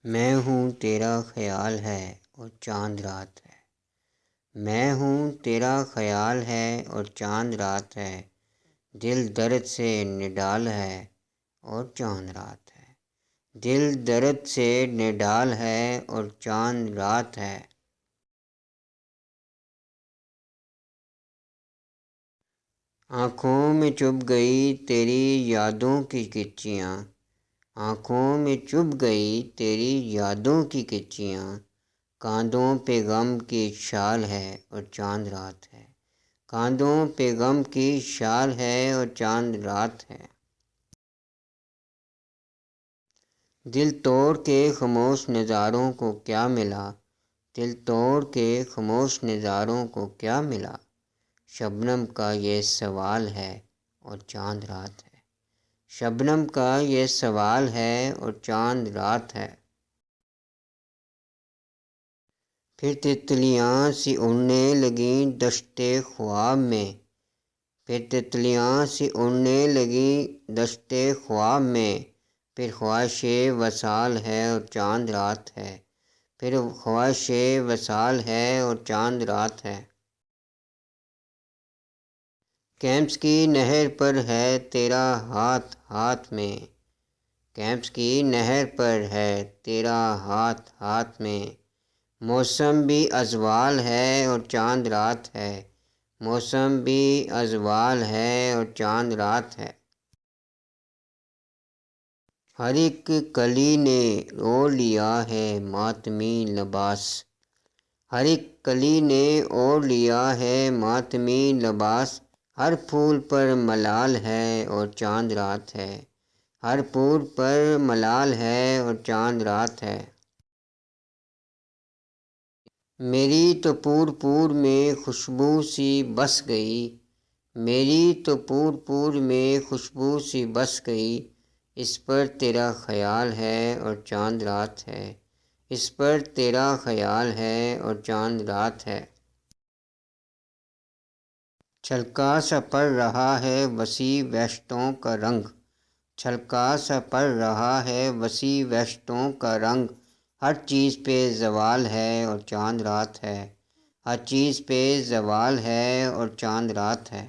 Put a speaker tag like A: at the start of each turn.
A: میں ہوں تیرا خیال ہے اور چاند رات ہے، میں ہوں تیرا خیال ہے اور چاند رات ہے، دل درد سے نڈال ہے اور چاند رات ہے، دل درد سے نڈال ہے اور چاند رات ہے۔ آنکھوں میں چبھ گئی تیری یادوں کی کچیاں، آنکھوں میں چبھ گئی تیری یادوں کی کچیاں، کاندھوں پہ غم کی شال ہے اور چاند رات ہے، کاندھوں پہ غم کی شال ہے اور چاند رات ہے۔ دل توڑ کے خاموش نظاروں کو کیا ملا، دل توڑ کے خاموش نظاروں کو کیا ملا، شبنم کا یہ سوال ہے اور چاند رات ہے، شبنم کا یہ سوال ہے اور چاند رات ہے۔ پھر تتلیاں سی اڑنے لگیں دشت خواب میں، پھر تتلیاں سی اڑنے لگیں دشت خواب میں، پھر خواہش وصال ہے اور چاند رات ہے، پھر خواہش وصال ہے اور چاند رات ہے۔ کیمپس کی نہر پر ہے تیرا ہاتھ ہاتھ میں، کیمپس کی نہر پر ہے تیرا ہاتھ ہاتھ میں، موسم بھی ازوال ہے اور چاند رات ہے، موسم بھی ازوال ہے اور چاند رات ہے۔ ہر ایک کلی نے اوڑھ لیا ہے ماتمی لباس، ہر ایک کلی نے اوڑھ لیا ہے ماتمی لباس، ہر پھول پر ملال ہے اور چاند رات ہے، ہر پھول پر ملال ہے اور چاند رات ہے۔ میری تو پور پور میں خوشبو سی بس گئی، میری تو پور پور میں خوشبو سی بس گئی، اس پر تیرا خیال ہے اور چاند رات ہے، اس پر تیرا خیال ہے اور چاند رات ہے۔ چھلکا سا پڑ رہا ہے وسیع وحشتوں کا رنگ، چھلکا سا پڑ رہا ہے وسیع وحشتوں کا رنگ، ہر چیز پہ زوال ہے اور چاند رات ہے، ہر چیز پہ زوال ہے اور چاند رات ہے۔